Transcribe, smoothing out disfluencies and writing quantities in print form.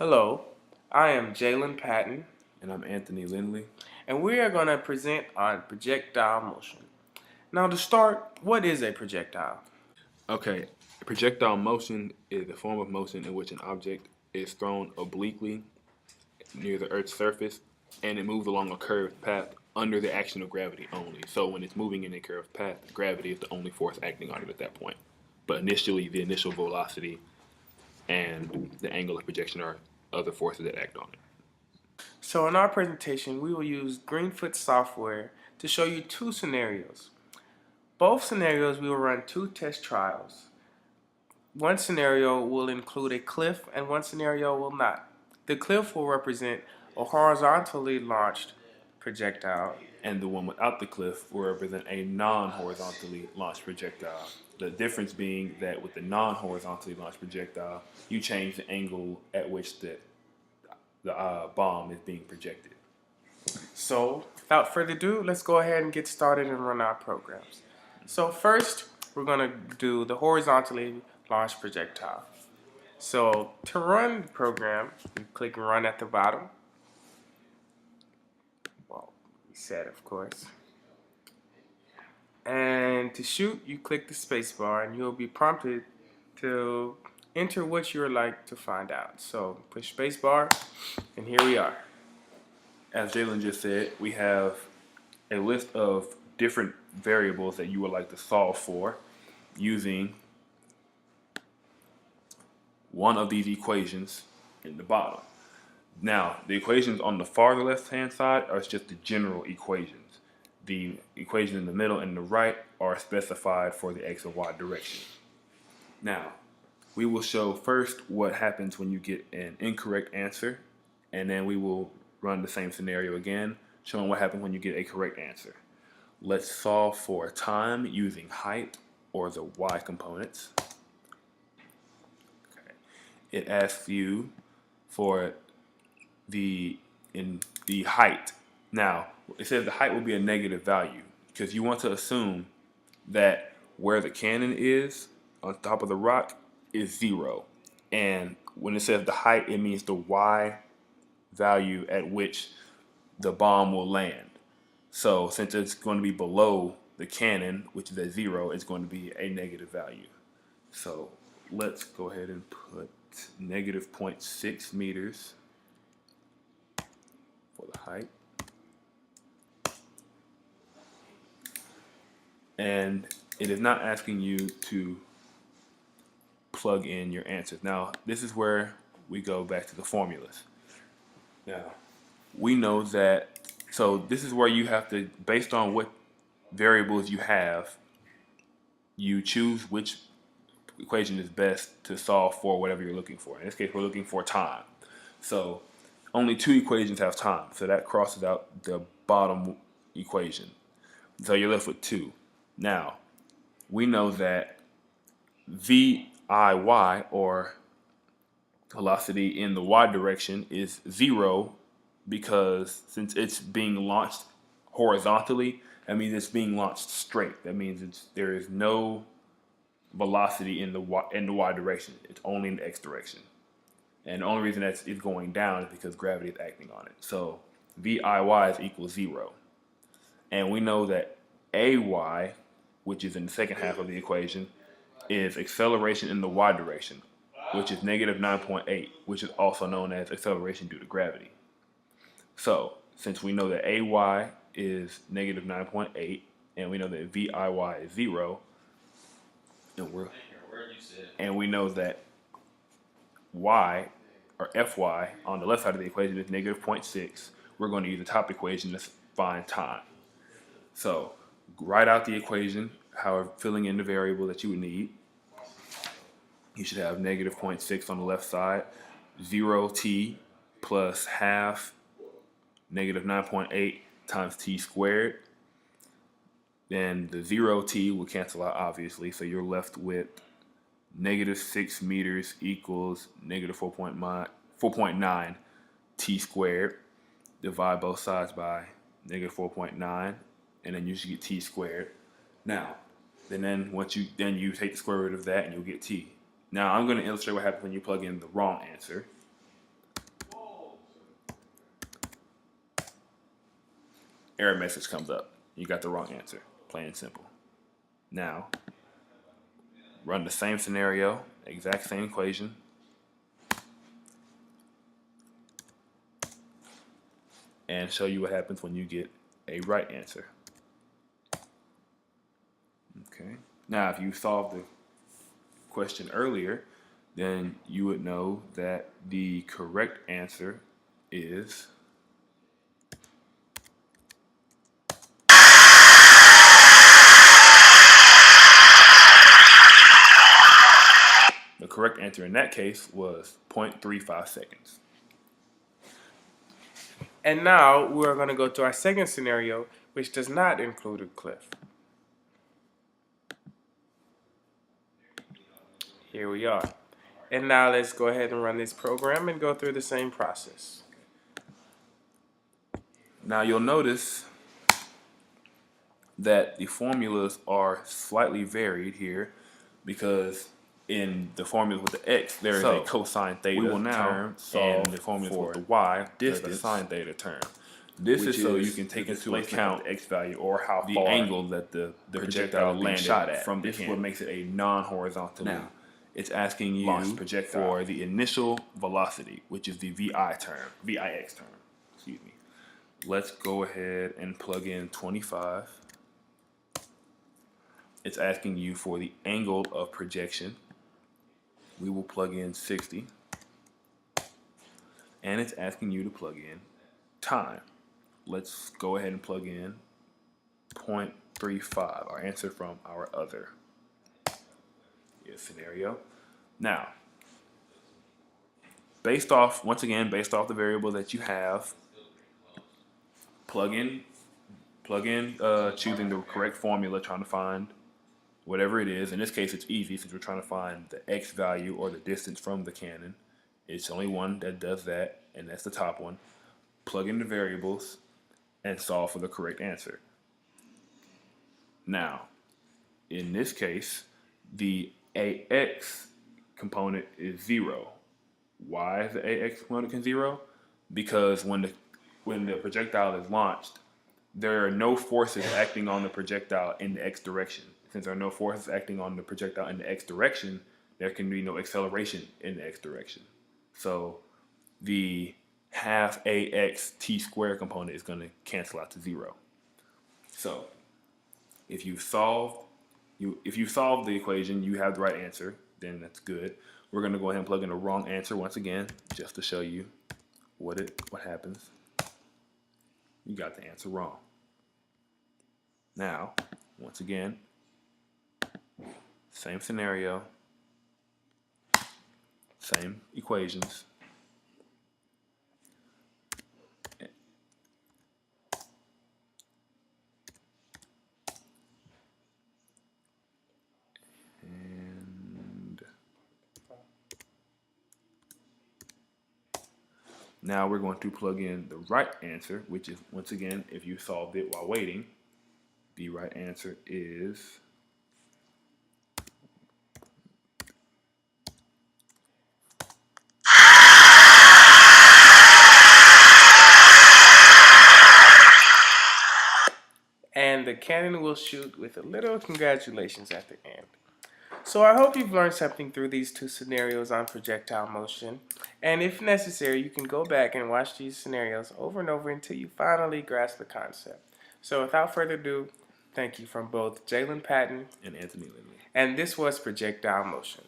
Hello, I am Jalen Patton, And I'm Anthony Lindley. and we are going to present on projectile motion. Now, to start, what is a projectile? Okay, projectile motion is a form of motion in which an object is thrown obliquely near the Earth's surface and it moves along a curved path under the action of gravity only. So when it's moving in a curved path, gravity is the only force acting on it at that point. But initially, the initial velocity and the angle of projection are other forces that act on it. So, in our presentation, we will use Greenfoot software to show you two scenarios. Both scenarios, we will run two test trials. One scenario will include a cliff, and one scenario will not. The cliff will represent a horizontally launched projectile, And the one without the cliff will represent a non-horizontally launched projectile. The difference being that with the non-horizontally launched projectile, you change the angle at which the bomb is being projected. So, without further ado, let's go ahead and get started and run our programs. So first, we're going to do the horizontally launched projectile. So to run the program, you click Run at the bottom. Well, reset, of course. And to shoot, you click the space bar, and you'll be prompted to enter what you would like to find out. So push space bar, and here we are. As Jalen just said, we have a list of different variables that you would like to solve for using one of these equations in the bottom. Now, the equations on the far left-hand side are just the general equations. The equations in the middle and the right are specified for the x and y direction. Now, we will show first what happens when you get an incorrect answer, and then we will run the same scenario again, showing what happens when you get a correct answer. Let's solve for time using height or the y components. Okay. It asks you for the height. Now, it says the height will be a negative value because you want to assume that where the cannon is on top of the rock is 0. And when it says the height, it means the y value at which the bomb will land. So since it's going to be below the cannon, which is at 0, it's going to be a negative value. So let's go ahead and put negative 0.6 meters for the height. And it is not asking you to plug in your answers. Now, this is where we go back to the formulas. Now, we know that, so this is where you have to, based on what variables you have, you choose which equation is best to solve for whatever you're looking for. In this case, we're looking for time. So only two equations have time, so that crosses out the bottom equation. So you're left with 2. Now, we know that VIY, or velocity in the y direction, is 0 because since it's being launched horizontally, that means it's being launched straight. That means there is no velocity in the y direction. It's only in the x direction. And the only reason that it's going down is because gravity is acting on it. So VIY is equal 0. And we know that AY, which is in the second half of the equation, is acceleration in the y direction, which is negative 9.8, which is also known as acceleration due to gravity. So since we know that AY is negative 9.8, and we know that VIY is 0, and we know that y, or Fy, on the left side of the equation is negative 0.6, we're going to use the top equation to find time. So write out the equation, however, filling in the variable that you would need. You should have negative 0.6 on the left side, 0t plus half negative 9.8 times t squared. Then the 0t will cancel out, obviously, so you're left with negative 6 meters equals negative 4.9 t squared. Divide both sides by negative 4.9, and then you should get t squared. Now, then you take the square root of that, and you'll get t. Now, I'm going to illustrate what happens when you plug in the wrong answer. error message comes up. You got the wrong answer. Plain and simple. Now, run the same scenario, exact same equation. And show you what happens when you get a right answer. Okay. Now, if you solved the question earlier, then you would know that the correct answer is the correct answer in that case was 0.35 seconds. And now we're going to go to our second scenario, which does not include a cliff. Here we are. And now let's go ahead and run this program and go through the same process. Now you'll notice that the formulas are slightly varied here because in the formula with the x, there is a cosine theta term, and the formula with the y, there's a sine theta term. This is so you can take into account the x value or how the angle that the projectile landed shot at from this. What makes it a non-horizontal. Now, it's asking you for the initial velocity, which is the vix term. Excuse me. Let's go ahead and plug in 25. It's asking you for the angle of projection. We will plug in 60. And it's asking you to plug in time. Let's go ahead and plug in 0.35, our answer from our other scenario. Now, based off the variable that you have, plug in, choosing the correct formula, trying to find whatever it is. In this case, it's easy since we're trying to find the x value or the distance from the cannon. It's only one that does that, and that's the top one. Plug in the variables and solve for the correct answer. Now, in this case, the AX component is 0. Why is the AX component 0? Because when the projectile is launched, there are no forces acting on the projectile in the x direction. Since there are no forces acting on the projectile in the x direction, there can be no acceleration in the x direction. So the half ax t squared component is going to cancel out to 0. So if you solve the equation, you have the right answer, then that's good. We're going to go ahead and plug in the wrong answer once again, just to show you what happens. You got the answer wrong. Now, once again, same scenario, same equations. Now we're going to plug in the right answer, which is, once again, if you solved it while waiting, the right answer is And the cannon will shoot with a little congratulations at the end. So I hope you've learned something through these two scenarios on projectile motion. And if necessary, you can go back and watch these scenarios over and over until you finally grasp the concept. So without further ado, thank you from both Jalen Patton and Anthony Lindley. And this was Projectile Motion.